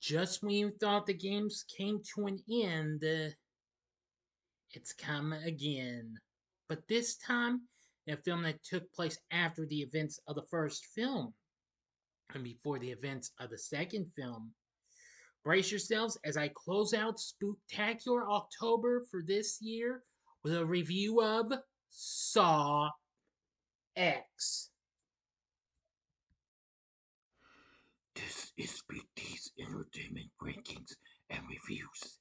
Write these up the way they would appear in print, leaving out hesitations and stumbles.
Just when you thought the games came to an end, it's come again. But this time, a film that took place after the events of the first film and before the events of the second film. Brace yourselves as I close out Spooktacular October for this year with a review of Saw X. This is Big D's Entertainment Rankings and Reviews.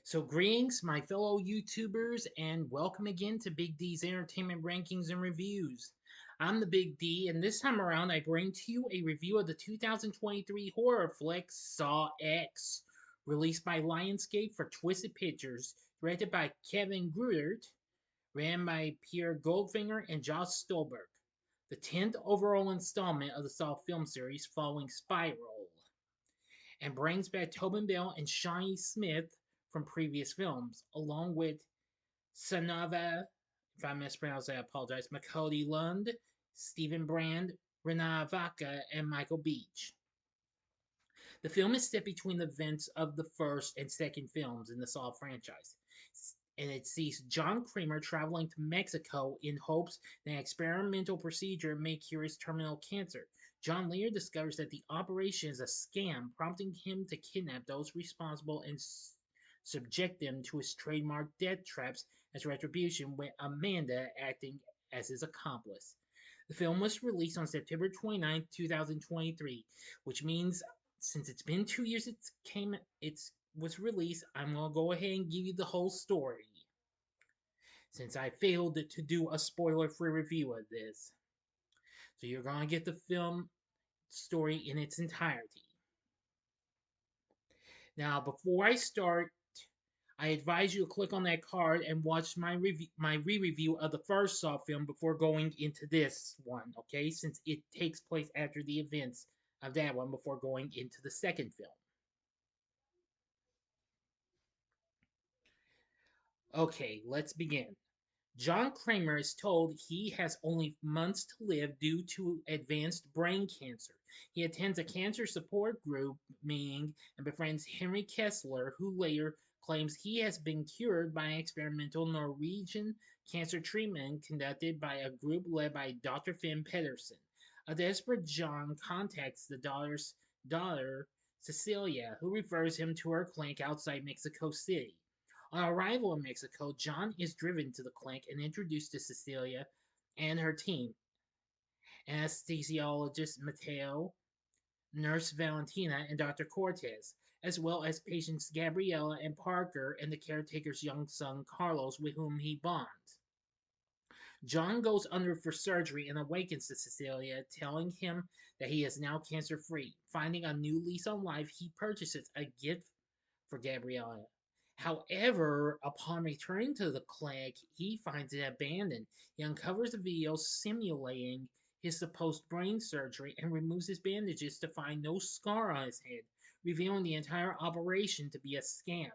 So, greetings, my fellow YouTubers, and welcome again to Big D's Entertainment Rankings and Reviews. I'm the Big D, and this time around, I bring to you a review of the 2023 horror flick Saw X, released by Lionsgate for Twisted Pictures, directed by Kevin Grudert, ran by Pierre Goldfinger and Josh Stolberg, the 10th overall installment of the Saw film series following Spiral, and brings back Tobin Bell and Shawnee Smith from previous films, along with Synnove, if I mispronounced that, I apologize, Macody Lund, Stephen Brand, Renata Vaca, and Michael Beach. The film is set between the events of the first and second films in the Saw franchise, and it sees John Kramer traveling to Mexico in hopes that an experimental procedure may cure his terminal cancer. John later discovers that the operation is a scam, prompting him to kidnap those responsible and subject them to his trademark death traps as retribution, with Amanda acting as his accomplice. The film was released on September 29, 2023, which means since it's been 2 years it was released, I'm gonna go ahead and give you the whole story. Since I failed to do a spoiler-free review of this. So you're gonna get the film story in its entirety. Now, before I start, I advise you to click on that card and watch my re-review of the first Saw film before going into this one, okay? Since it takes place after the events of that one before going into the second film. Okay, let's begin. John Kramer is told he has only months to live due to advanced brain cancer. He attends a cancer support group meeting and befriends Henry Kessler, who later claims he has been cured by an experimental Norwegian cancer treatment conducted by a group led by Dr. Finn Pedersen. A desperate John contacts the daughter's daughter, Cecilia, who refers him to her clinic outside Mexico City. On arrival in Mexico, John is driven to the clinic and introduced to Cecilia and her team, anesthesiologist Mateo, nurse Valentina, and Dr. Cortez, as well as patients Gabriella and Parker and the caretaker's young son Carlos, with whom he bonds. John goes under for surgery and awakens to Cecilia, telling him that he is now cancer free. Finding a new lease on life, he purchases a gift for Gabriella. However, upon returning to the clinic, he finds it abandoned. He uncovers a video simulating his supposed brain surgery and removes his bandages to find no scar on his head, revealing the entire operation to be a scam.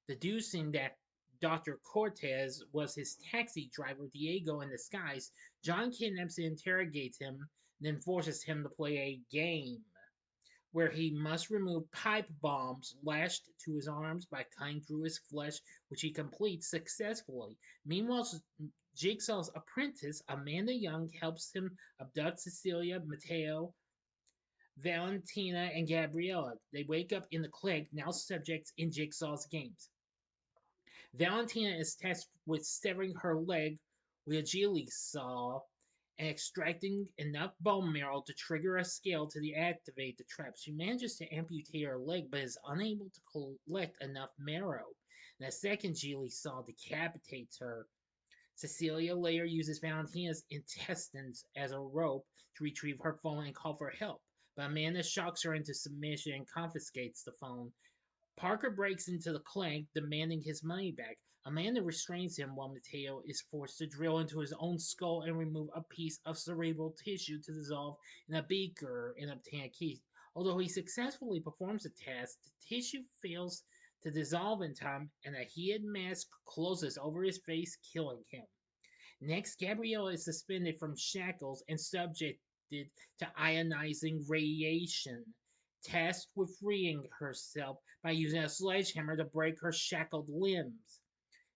Deducing that Dr. Cortez was his taxi driver Diego in disguise, John kidnaps and interrogates him, then forces him to play a game where he must remove pipe bombs lashed to his arms by cutting through his flesh, which he completes successfully. Meanwhile, Jigsaw's apprentice, Amanda Young, helps him abduct Cecilia, Mateo, Valentina, and Gabriella. They wake up in the clinic, now subjects in Jigsaw's games. Valentina is tasked with severing her leg with a jigsaw saw and extracting enough bone marrow to trigger a scale to deactivate the trap. She manages to amputate her leg but is unable to collect enough marrow. And a second jigsaw decapitates her. Cecilia later uses Valentina's intestines as a rope to retrieve her phone and call for help, but Amanda shocks her into submission and confiscates the phone. Parker breaks into the clinic, demanding his money back. Amanda restrains him while Mateo is forced to drill into his own skull and remove a piece of cerebral tissue to dissolve in a beaker and obtain a key. Although he successfully performs the task, the tissue fails to dissolve in time and a heated mask closes over his face, killing him. Next, Gabriella is suspended from shackles and subjected to ionizing radiation, tasked with freeing herself by using a sledgehammer to break her shackled limbs.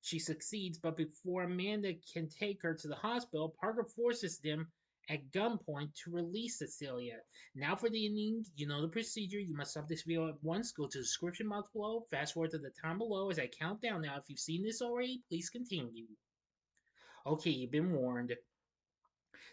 She succeeds, but before Amanda can take her to the hospital, Parker forces them at gunpoint to release Cecilia. Now for the ending, you know the procedure. You must stop this video at once, go to the description box below, fast forward to the time below as I count down. Now, if you've seen this already, please continue. Okay, you've been warned.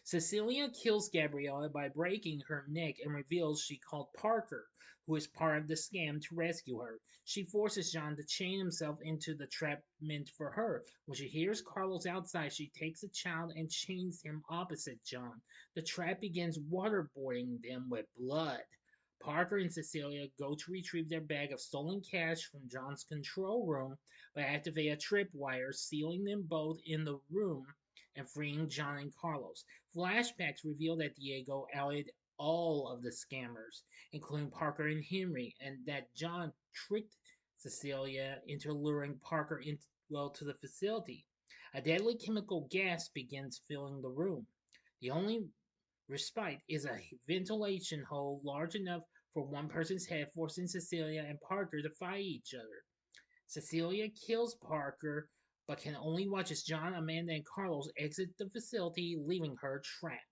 Cecilia kills Gabriella by breaking her neck and reveals she called Parker, who is part of the scam, to rescue her. She forces John to chain himself into the trap meant for her. When she hears Carlos outside, she takes the child and chains him opposite John. The trap begins waterboarding them with blood. Parker and Cecilia go to retrieve their bag of stolen cash from John's control room, but activate a tripwire, sealing them both in the room and freeing John and Carlos. Flashbacks reveal that Diego allied all of the scammers, including Parker and Henry, and that John tricked Cecilia into luring Parker to the facility. A deadly chemical gas begins filling the room. The only respite is a ventilation hole large enough for one person's head, forcing Cecilia and Parker to fight each other. Cecilia kills Parker, but can only watch as John, Amanda, and Carlos exit the facility, leaving her trapped.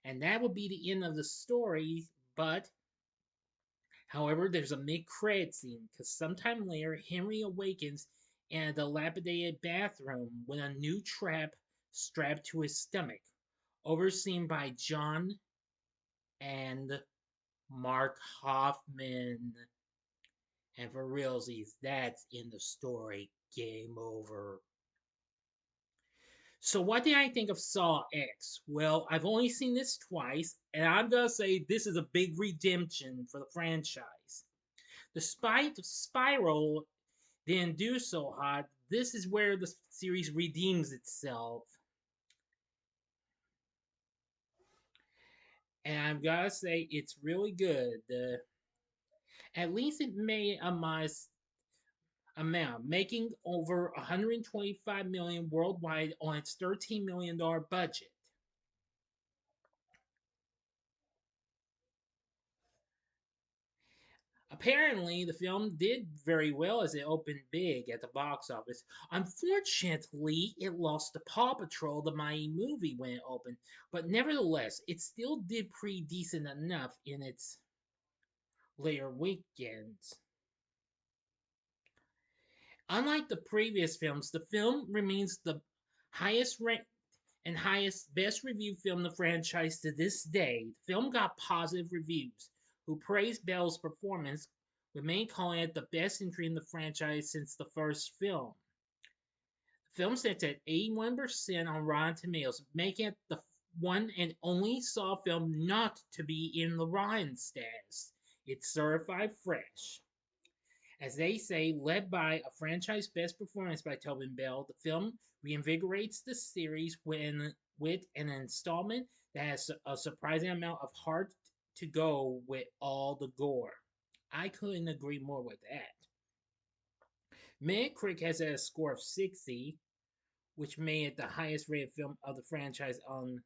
And that would be the end of the story, but however, there's a mid-credit scene, because sometime later, Henry awakens in a dilapidated bathroom with a new trap strapped to his stomach, overseen by John and Mark Hoffman. And for realsies, that's in the story. Game over. So, what did I think of Saw X? Well, I've only seen this twice, and I'm gonna say this is a big redemption for the franchise. Despite Spiral didn't do so hot, this is where the series redeems itself. And I'm gonna say it's really good. At least it made a modest amount, making over 125 million worldwide on its $13 million budget. Apparently, the film did very well as it opened big at the box office. Unfortunately, it lost to Paw Patrol, the Mighty movie, when it opened, but nevertheless, it still did pretty decent enough in its later weekends. Unlike the previous films, the film remains the highest ranked and highest best reviewed film in the franchise to this day. The film got positive reviews, who praised Bell's performance, with many calling it the best entry in the franchise since the first film. The film sits at 81% on Rotten Tomatoes, making it the one and only Saw film not to be in the Rotten status. It's certified fresh. As they say, led by a franchise best performance by Tobin Bell, the film reinvigorates the series with an installment that has a surprising amount of heart to go with all the gore. I couldn't agree more with that. Metacritic has a score of 60, which made it the highest rated film of the franchise on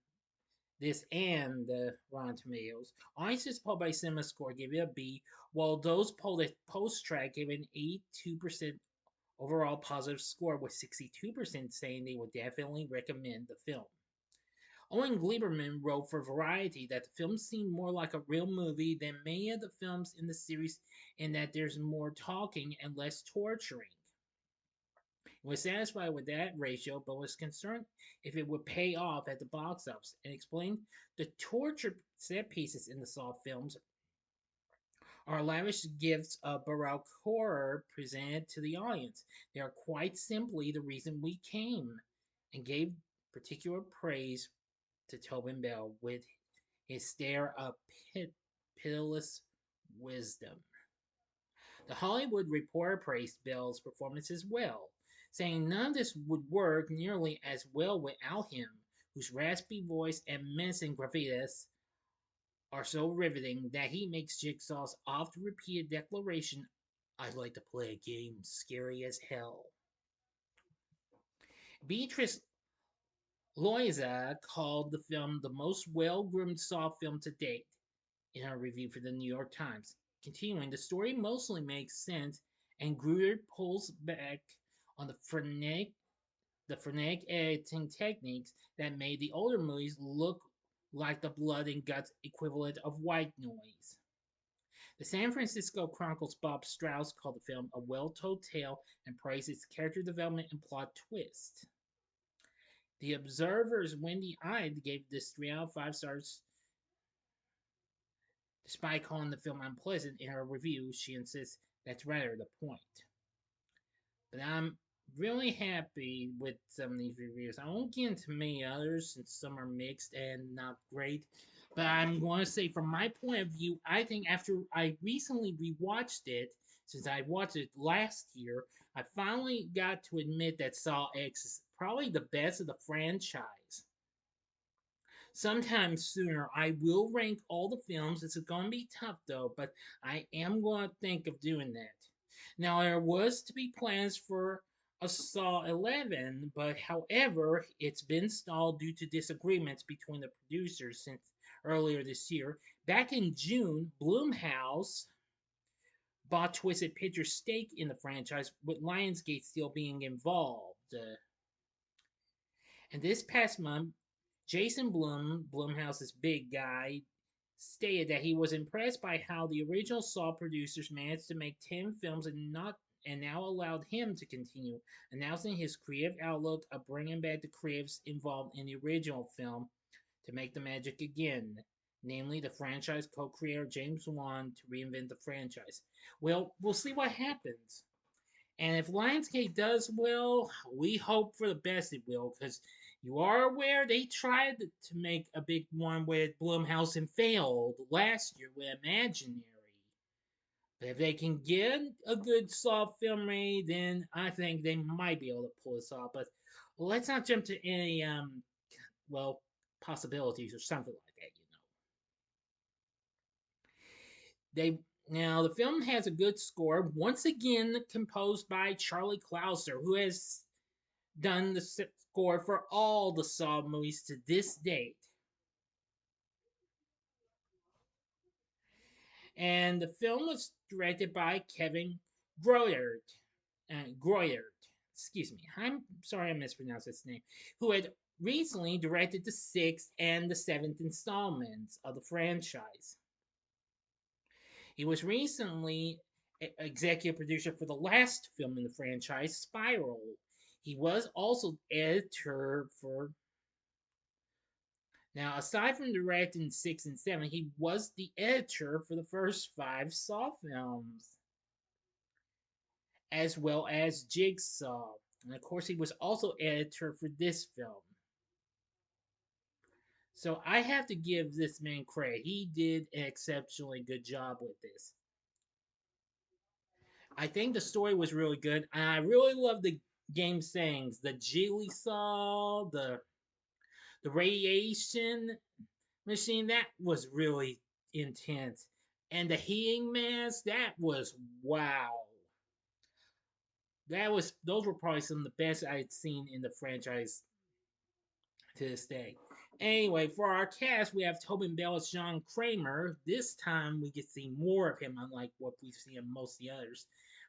this and the Rotten Tomatoes. Audiences polled by CinemaScore gave it a B, while those polled at Post-Track gave it an 82% overall positive score, with 62% saying they would definitely recommend the film. Owen Gleiberman wrote for Variety that the film seemed more like a real movie than many of the films in the series, and that there's more talking and less torturing. He was satisfied with that ratio, but was concerned if it would pay off at the box office, and explained the torture set pieces in the Saw films are lavish gifts of Baroque horror presented to the audience. They are quite simply the reason we came, and gave particular praise to Tobin Bell with his stare of pitiless wisdom. The Hollywood Reporter praised Bell's performance as well, saying none of this would work nearly as well without him, whose raspy voice and menacing gravitas are so riveting that he makes Jigsaw's oft repeated declaration, "I'd like to play a game scary as hell." Beatrice Loiza called the film the most well-groomed Saw film to date in her review for the New York Times. Continuing, the story mostly makes sense, and Gruder pulls back on the frenetic editing techniques that made the older movies look like the blood and guts equivalent of white noise. The San Francisco Chronicle's Bob Strauss called the film a well-told tale and praised its character development and plot twist. The Observer's Wendy Ide gave this 3 out of 5 stars. Despite calling the film unpleasant in her review, she insists that's rather the point. But I'm really happy with some of these reviews. I won't get into many others since some are mixed and not great. But I'm going to say, from my point of view, I think after I recently rewatched it, since I watched it last year, I finally got to admit that Saw X is probably the best of the franchise. Sometime sooner, I will rank all the films. It's going to be tough though, but I am going to think of doing that. Now, there was to be plans for a Saw 11, but however, it's been stalled due to disagreements between the producers since earlier this year. Back in June, Blumhouse bought Twisted Pictures' stake in the franchise, with Lionsgate still being involved. And this past month, Jason Blum, Blumhouse's big guy, stated that he was impressed by how the original Saw producers managed to make 10 films and now allowed him to continue, announcing his creative outlook of bringing back the creatives involved in the original film to make the magic again, namely the franchise co-creator James Wan to reinvent the franchise. Well, we'll see what happens. And if Lionsgate does well, we hope for the best it will, because you are aware they tried to make a big one with Blumhouse and failed last year with Imaginary. But if they can get a good Saw film ready, then I think they might be able to pull this off. But let's not jump to any well, possibilities or something like that. Now the film has a good score, once again composed by Charlie Clouser, who has done the score for all the Saw movies to this date. And the film was directed by Kevin Groyert. Groyert, excuse me. I'm sorry I mispronounced his name. Who had recently directed the sixth and the seventh installments of the franchise. He was recently executive producer for the last film in the franchise, Spiral. He was also editor for. Now, aside from directing 6 and 7, he was the editor for the first 5 Saw films, as well as Jigsaw. And of course, he was also editor for this film. So I have to give this man credit. He did an exceptionally good job with this. I think the story was really good. And I really love the game settings. The Jiggly Saw, the radiation machine, that was really intense. And the healing mask, that was wow. Those were probably some of the best I'd seen in the franchise to this day. Anyway, for our cast, we have Tobin Bell as John Kramer. This time we get to see more of him, unlike what we've seen in most of the others.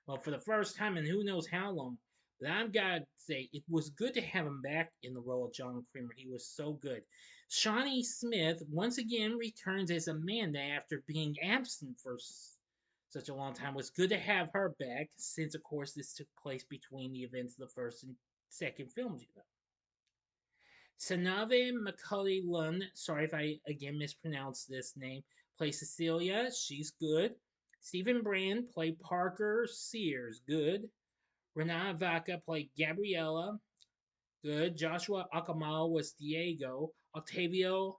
Well, for the first time in who knows how long. But I've got to say, it was good to have him back in the role of John Kramer. He was so good. Shawnee Smith once again returns as Amanda after being absent for such a long time. It was good to have her back, since, of course, this took place between the events of the first and second films, Synnove Macody Lund, sorry if I again mispronounced this name, plays Cecilia. She's good. Stephen Brand played Parker Sears. Good. Renata Vaca played Gabriella. Good. Joshua Akamawa was Diego. Octavio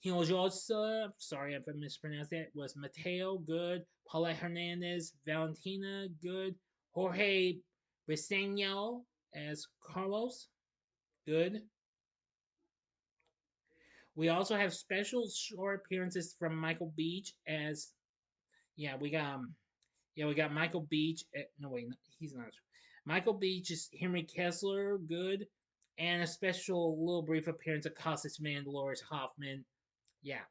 Hinojosa, sorry if I mispronounced that, was Mateo. Good. Paulette Hernandez, Valentina. Good. Jorge Briseño as Carlos. Good. We also have special short appearances from Michael Beach as yeah we got Michael Beach. No wait, he's not. Michael Beach is Henry Kessler. Good. and a special little brief appearance of Costas Mandalorian Hoffman. Yeah,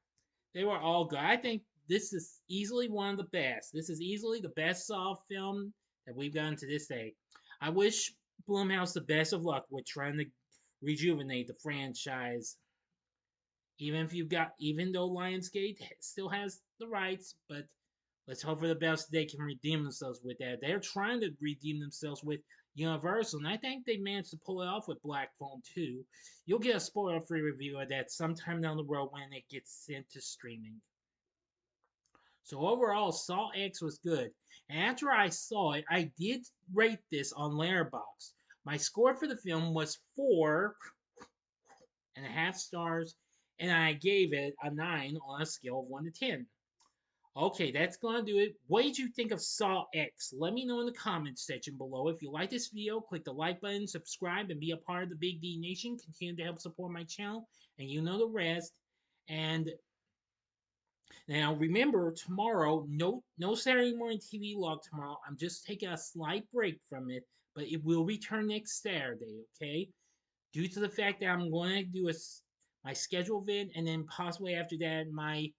they were all good. I think this is easily one of the best. This is easily the best Saw film that we've gotten to this day. I wish Blumhouse the best of luck with trying to rejuvenate the franchise. Even though Lionsgate still has the rights, but let's hope for the best they can redeem themselves with that. They're trying to redeem themselves with Universal, and I think they managed to pull it off with Black Phone 2. You'll get a spoiler free review of that sometime down the road when it gets sent to streaming. So overall, Saw X was good. And after I saw it, I did rate this on Letterboxd. My score for the film was 4.5 stars, and I gave it a 9 on a scale of 1 to 10. Okay, that's gonna do it. What did you think of Saw X? Let me know in the comments section below. If you like this video, click the like button, subscribe, and be a part of the Big D Nation. Continue to help support my channel, and you know the rest. And now remember, tomorrow, no Saturday morning TV log tomorrow. I'm just taking a slight break from it, but it will return next Saturday, okay? Due to the fact that I'm going to do my schedule vid, and then possibly after that, my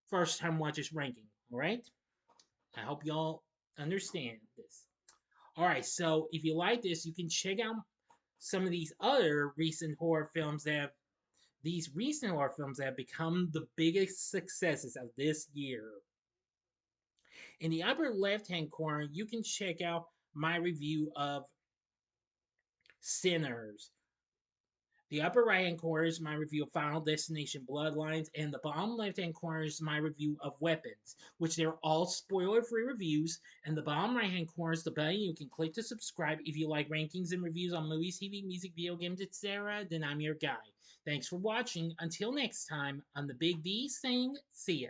first time watches ranking, alright? I hope y'all understand this. Alright, so if you like this, you can check out some of these other recent horror films that have become the biggest successes of this year. In the upper left hand corner, you can check out my review of Sinners. The upper right hand corner is my review of Final Destination Bloodlines, and the bottom left hand corner is my review of Weapons, which they're all spoiler free reviews. And the bottom right hand corner is the button you can click to subscribe if you like rankings and reviews on movies, TV, music, video games, etc. Then I'm your guy. Thanks for watching. Until next time, on the Big D saying, see ya.